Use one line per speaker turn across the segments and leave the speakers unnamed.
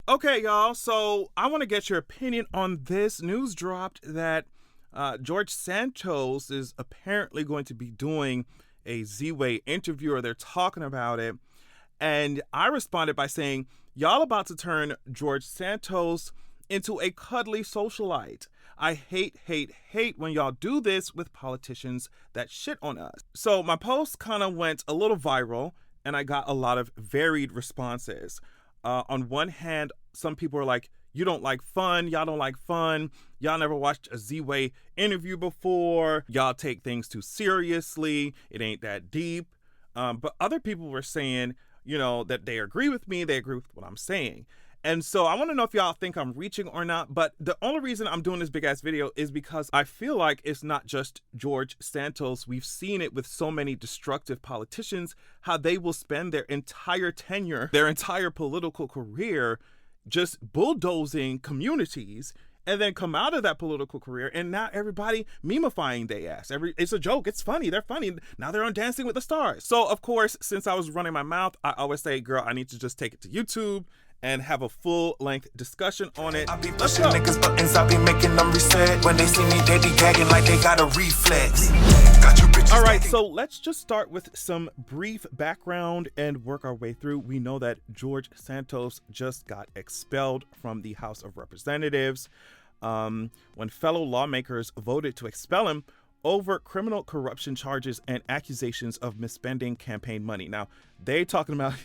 Okay, y'all, so I want to get your opinion on this. News dropped that George Santos is apparently going to be doing a Z-Way interview, or they're talking about it. And I responded by saying, y'all about to turn George Santos into a cuddly socialite. I hate when y'all do this with politicians that shit on us. So my post kind of went a little viral, and I got a lot of varied responses. On one hand, some people are like, you don't like fun, y'all don't like fun, y'all never watched a Z-Way interview before, y'all take things too seriously, it ain't that deep. But other people were saying, that they agree with me, they agree with what I'm saying. And so I want to know if y'all think I'm reaching or not, but the only reason I'm doing this big ass video is because I feel like it's not just George Santos. We've seen it with so many destructive politicians, how they will spend their entire tenure, their entire political career, just bulldozing communities, and then come out of that political career, and now everybody memifying they ass. It's a joke. It's funny. They're funny. Now they're on Dancing with the Stars. So, of course, since I was running my mouth, I always say, girl, I need to just take it to YouTube and have a full-length discussion on it.
I be pushing niggas buttons, I be making them reset. When they see me, they be gagging like they got a reflex. Got you bitches.
All right, so let's just start with some brief background and work our way through. We know that George Santos just got expelled from the House of Representatives when fellow lawmakers voted to expel him over criminal corruption charges and accusations of misspending campaign money. Now, they talking about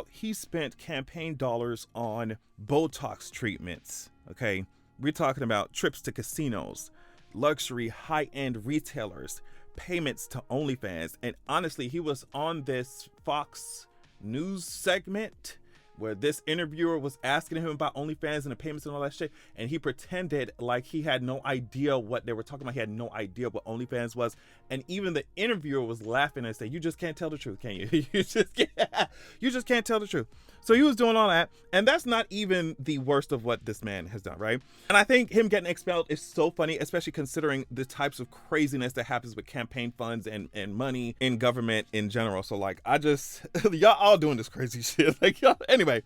he spent campaign dollars on Botox treatments, okay? We're talking about trips to casinos, luxury high-end retailers, payments to OnlyFans. And honestly, he was on this Fox News segment where this interviewer was asking him about OnlyFans and the payments and all that shit, and he pretended like he had no idea what they were talking about. He had no idea what OnlyFans was, and even the interviewer was laughing and saying, "You just can't tell the truth, can you? You just can't tell the truth." So he was doing all that, and that's not even the worst of what this man has done, right? And I think him getting expelled is so funny, especially considering the types of craziness that happens with campaign funds and money in government in general. So like, y'all all doing this crazy shit. Like, y'all, anyway,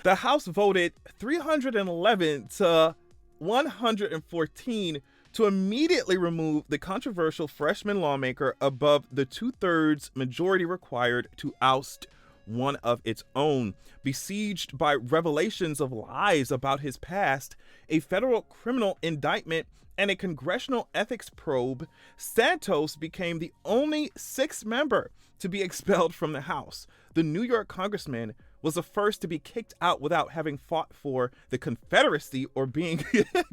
the House voted 311 to 114 to immediately remove the controversial freshman lawmaker above the 2/3 majority required to oust one of its own. Besieged by revelations of lies about his past, a federal criminal indictment, and a congressional ethics probe, Santos became the only sixth member to be expelled from the House. The New York congressman was the first to be kicked out without having fought for the Confederacy or being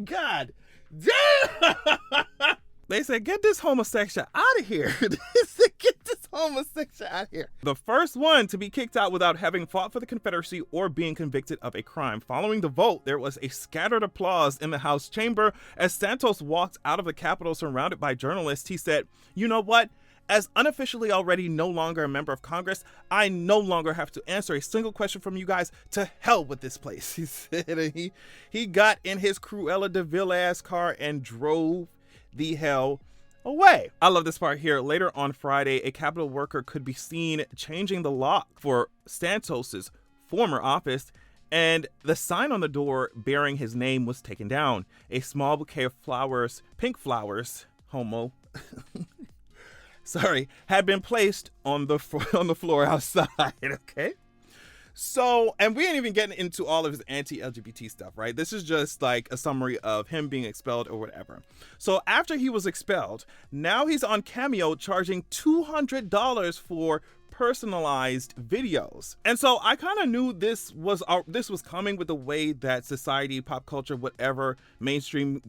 God damn. They said, get this homosexual out of here. Get this homosexual out of here. The first one to be kicked out without having fought for the Confederacy or being convicted of a crime. Following the vote, there was a scattered applause in the House chamber as Santos walked out of the Capitol surrounded by journalists. He said, "You know what? As unofficially already no longer a member of Congress, I no longer have to answer a single question from you guys. To hell with this place," he said. He got in his Cruella de Vil ass car and drove the hell away. I love this part here. Later on Friday, a Capitol worker could be seen changing the lock for Santos's former office, and the sign on the door bearing his name was taken down. A small bouquet of flowers, pink flowers, had been placed on the floor outside. Okay. So, and we ain't even getting into all of his anti-LGBT stuff, right? This is just like a summary of him being expelled or whatever. So after he was expelled, now he's on Cameo charging $200 for personalized videos. And so I kind of knew this was coming with the way that society, pop culture, whatever, mainstream,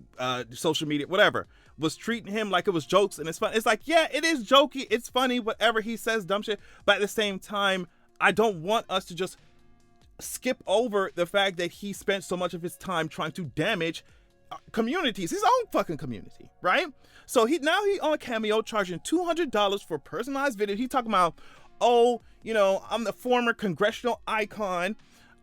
social media, whatever, was treating him like it was jokes and it's fun. It's like, yeah, it is jokey. It's funny, whatever, he says dumb shit. But at the same time, I don't want us to just skip over the fact that he spent so much of his time trying to damage communities, his own fucking community, right? So he on Cameo charging $200 for personalized video. He talking about, I'm the former congressional icon.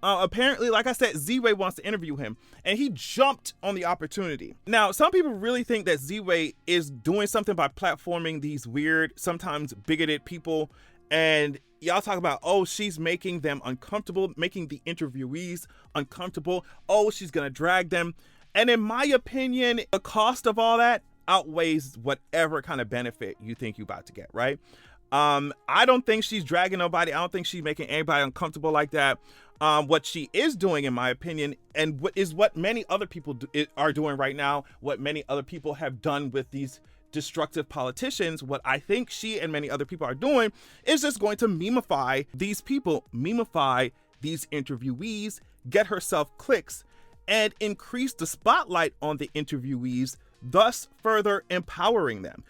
Apparently, like I said, Z-Way wants to interview him, and he jumped on the opportunity. Now, some people really think that Z-Way is doing something by platforming these weird, sometimes bigoted people And y'all talk about, oh, she's making them uncomfortable, making the interviewees uncomfortable. Oh, she's going to drag them. And in my opinion, the cost of all that outweighs whatever kind of benefit you think you're about to get, right? I don't think she's dragging nobody. I don't think she's making anybody uncomfortable like that. What she is doing, in my opinion, and what many other people are doing right now, what many other people have done with these destructive politicians, what I think she and many other people are doing is just going to memify these people, memify these interviewees, get herself clicks, and increase the spotlight on the interviewees, thus further empowering them.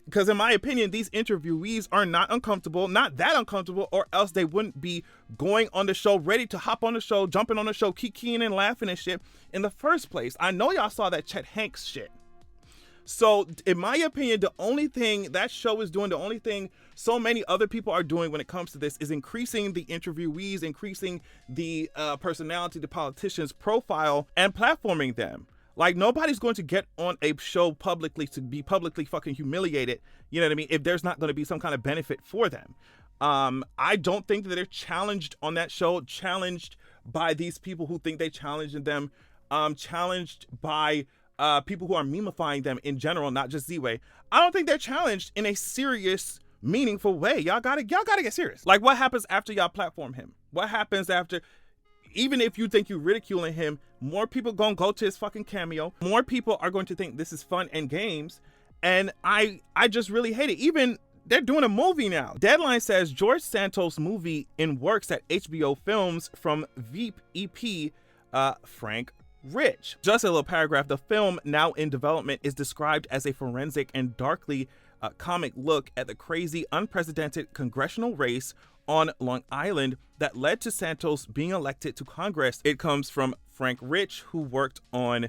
Because in my opinion, these interviewees are not that uncomfortable, or else they wouldn't be going on the show, ready to hop on the show, jumping on the show, kikiing and laughing and shit in the first place. I know y'all saw that Chet Hanks shit. So in my opinion, the only thing that show is doing, the only thing so many other people are doing when it comes to this is increasing the interviewees, increasing the personality, the politicians' profile, and platforming them. Like, nobody's going to get on a show publicly to be publicly fucking humiliated, you know what I mean, if there's not going to be some kind of benefit for them. I don't think that they're challenged on that show, challenged by these people who think they challenged them, challenged by people who are memifying them in general, not just Z-Way. I don't think they're challenged in a serious, meaningful way. Y'all gotta get serious. Like, what happens after y'all platform him? What happens after... Even if you think you're ridiculing him, more people gonna go to his fucking cameo. More people are going to think this is fun and games. And I just really hate it. Even they're doing a movie now. Deadline says George Santos movie in works at HBO Films from Veep EP Frank Rich. Just a little paragraph. The film, now in development, is described as a forensic and darkly comic look at the crazy, unprecedented congressional race on Long Island that led to Santos being elected to Congress. It comes from Frank Rich, who worked on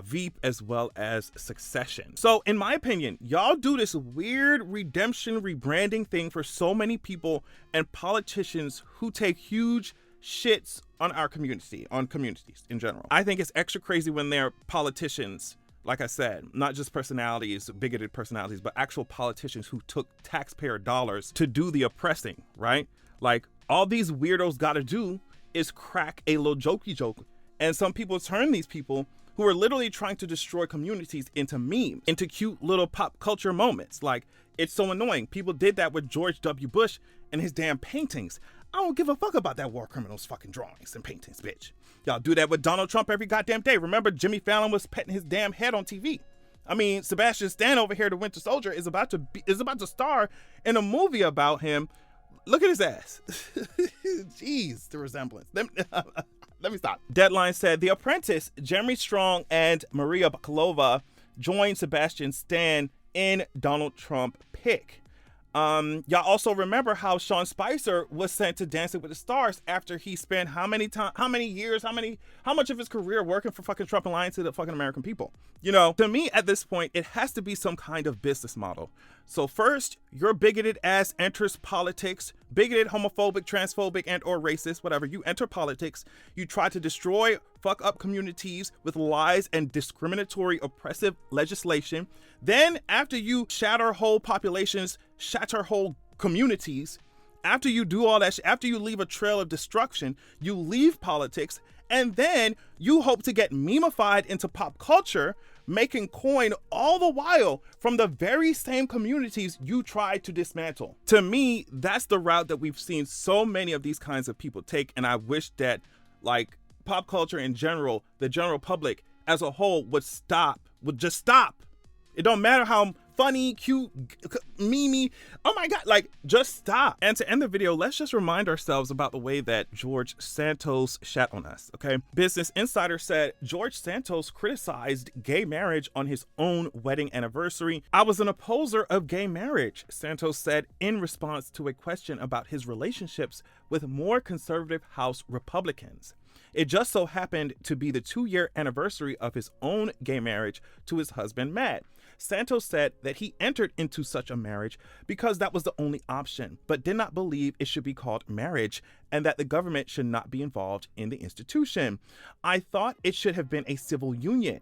Veep as well as Succession. So in my opinion, y'all do this weird redemption rebranding thing for so many people and politicians who take huge shits on our community, on communities in general. I think it's extra crazy when they're politicians, like I said, not just personalities, bigoted personalities, but actual politicians who took taxpayer dollars to do the oppressing, right? Like, all these weirdos gotta do is crack a little jokey joke. And some people turn these people who are literally trying to destroy communities into memes, into cute little pop culture moments. Like, it's so annoying. People did that with George W. Bush and his damn paintings. I don't give a fuck about that war criminal's fucking drawings and paintings, bitch. Y'all do that with Donald Trump every goddamn day. Remember, Jimmy Fallon was petting his damn head on TV. I mean, Sebastian Stan over here, the Winter Soldier, is about to star in a movie about him. Look at his ass. Jeez, the resemblance. Let me stop. Deadline said The Apprentice, Jeremy Strong and Maria Bakalova joined Sebastian Stan in Donald Trump pick. Y'all also remember how Sean Spicer was sent to Dancing with the Stars after he spent how much of his career working for fucking Trump and lying to the fucking American people. You know, to me at this point, it has to be some kind of business model. So first, your bigoted ass enters politics, bigoted, homophobic, transphobic, and or racist, whatever. You enter politics, you try to destroy, fuck up communities with lies and discriminatory, oppressive legislation. Then after you shatter whole populations, shatter whole communities, after you do all that, after you leave a trail of destruction, you leave politics, and then you hope to get memeified into pop culture, making coin all the while from the very same communities you tried to dismantle. To me, that's the route that we've seen so many of these kinds of people take, and I wish that, like, pop culture in general, the general public as a whole would just stop. It don't matter how funny, cute, memey, oh my god, like, just stop. And to end the video, let's just remind ourselves about the way that George Santos shat on us, okay? Business Insider said George Santos criticized gay marriage on his own wedding anniversary. I was an opposer of gay marriage, Santos said in response to a question about his relationships with more conservative House Republicans. It just so happened to be the 2-year anniversary of his own gay marriage to his husband, Matt. Santos said that he entered into such a marriage because that was the only option, but did not believe it should be called marriage and that the government should not be involved in the institution. I thought it should have been a civil union,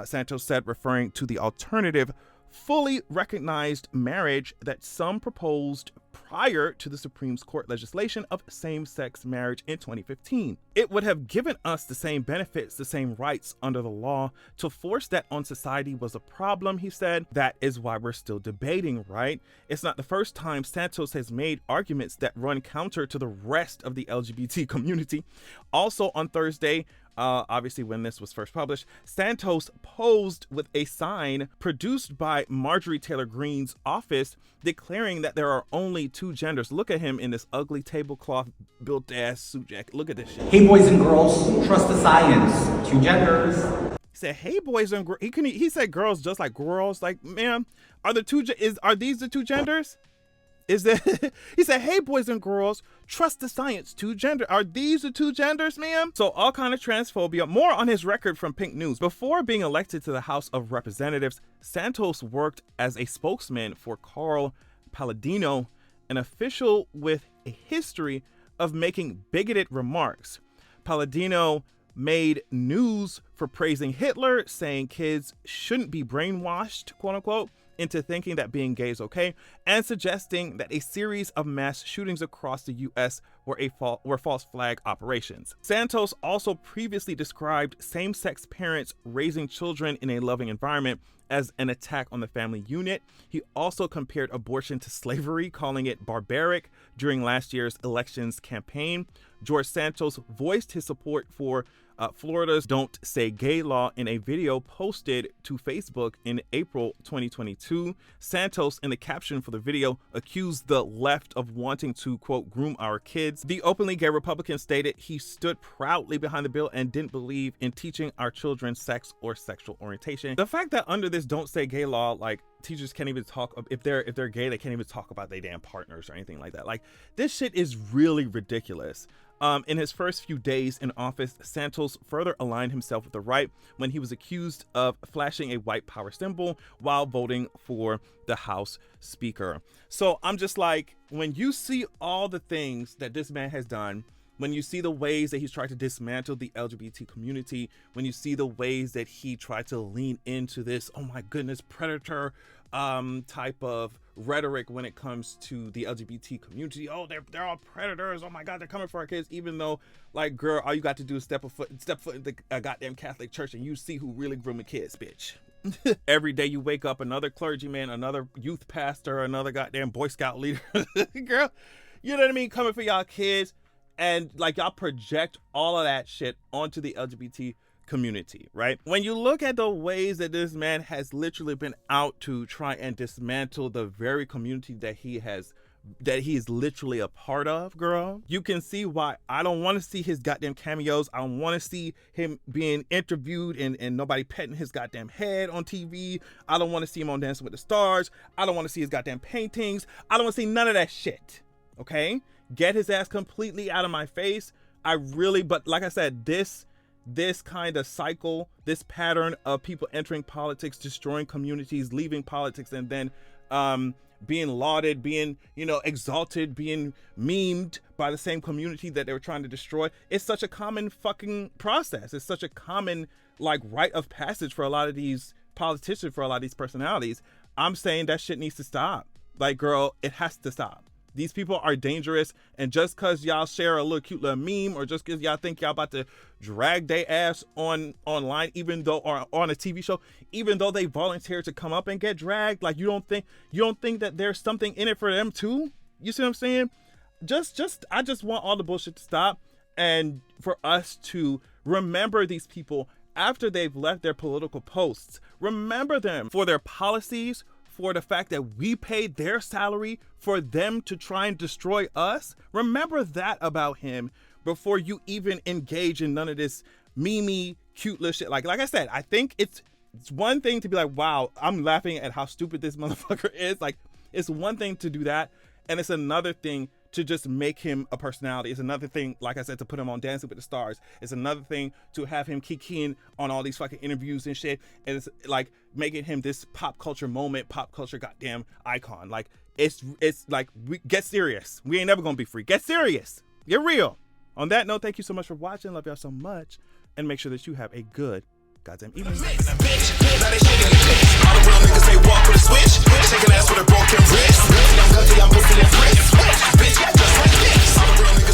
Santos said, referring to the alternative fully recognized marriage that some proposed prior to the Supreme Court legislation of same-sex marriage in 2015. It would have given us the same benefits, the same rights under the law. To force that on society was a problem, he said. That is why we're still debating, right? It's not the first time Santos has made arguments that run counter to the rest of the LGBT community. Also on Thursday, obviously when this was first published, Santos posed with a sign produced by Marjorie Taylor Greene's office declaring that there are only two genders. Look at him in this ugly tablecloth built ass suit jacket. Look at this shit.
Hey boys and girls, trust the science. Two genders.
He said, "Hey boys and girls." He said girls just like girls. Like, ma'am, are these the two genders? Is that he said, "Hey boys and girls, trust the science, two gender. Are these the two genders, ma'am?" So all kind of transphobia. More on his record from Pink News. Before being elected to the House of Representatives, Santos worked as a spokesman for Carl Palladino, an official with a history of making bigoted remarks. Palladino made news for praising Hitler, saying kids shouldn't be brainwashed, quote unquote, into thinking that being gay is okay, and suggesting that a series of mass shootings across the U.S. were false flag operations. Santos also previously described same-sex parents raising children in a loving environment as an attack on the family unit. He also compared abortion to slavery, calling it barbaric during last year's elections campaign. George Santos voiced his support for Florida's Don't Say Gay law in a video posted to Facebook in April 2022. Santos, in the caption for the video, accused the left of wanting to, quote, groom our kids. The openly gay Republican stated he stood proudly behind the bill and didn't believe in teaching our children sex or sexual orientation. The fact that under this Don't Say Gay law, like, teachers can't even talk, if they're gay, they can't even talk about their damn partners or anything like that. Like, this shit is really ridiculous. In his first few days in office, Santos further aligned himself with the right when he was accused of flashing a white power symbol while voting for the House Speaker. So I'm just like, when you see all the things that this man has done, when you see the ways that he's tried to dismantle the LGBT community, when you see the ways that he tried to lean into this, oh my goodness, predator type of rhetoric when it comes to the LGBT community. Oh, they're all predators. Oh my God, they're coming for our kids. Even though, like, girl, all you got to do is step foot in the goddamn Catholic church and you see who really grooming kids, bitch. Every day you wake up, another clergyman, another youth pastor, another goddamn Boy Scout leader, girl, you know what I mean, coming for y'all kids. And like, y'all project all of that shit onto the LGBT community, right? When you look at the ways that this man has literally been out to try and dismantle the very community that he is literally a part of, girl, you can see why I don't want to see his goddamn cameos. I don't want to see him being interviewed and nobody petting his goddamn head on TV. I don't want to see him on Dancing with the Stars. I don't want to see his goddamn paintings. I don't want to see none of that shit, okay? Get his ass completely out of my face. But like I said, this kind of cycle, this pattern of people entering politics, destroying communities, leaving politics, and then being lauded, being, exalted, being memed by the same community that they were trying to destroy. It's such a common fucking process. It's such a common, like, rite of passage for a lot of these politicians, for a lot of these personalities. I'm saying that shit needs to stop. Like, girl, it has to stop. These people are dangerous, and just because y'all share a little cute little meme, or just because y'all think y'all about to drag their ass online, even though, or on a TV show, even though they volunteer to come up and get dragged, like, you don't think that there's something in it for them too? You see what I'm saying? I just want all the bullshit to stop, and for us to remember these people after they've left their political posts. Remember them for their policies, for the fact that we paid their salary for them to try and destroy us. Remember that about him before you even engage in none of this meme, cute little shit. Like I said, I think it's one thing to be like, wow, I'm laughing at how stupid this motherfucker is. Like, it's one thing to do that, and it's another thing to just make him a personality. It's another thing, like I said, to put him on Dancing with the Stars. It's another thing to have him kikiing on all these fucking interviews and shit. And it's like making him this pop culture goddamn icon. Like, it's like, get serious. We ain't never gonna be free. Get serious. Get real. On that note, thank you so much for watching. Love y'all so much. And make sure that you have a good goddamn evening.
say walk with a switch. Shaking ass with a broken wrist. I'm guilty, I'm pussy and Fritz. Bitch, just like this. I'm a real nigga.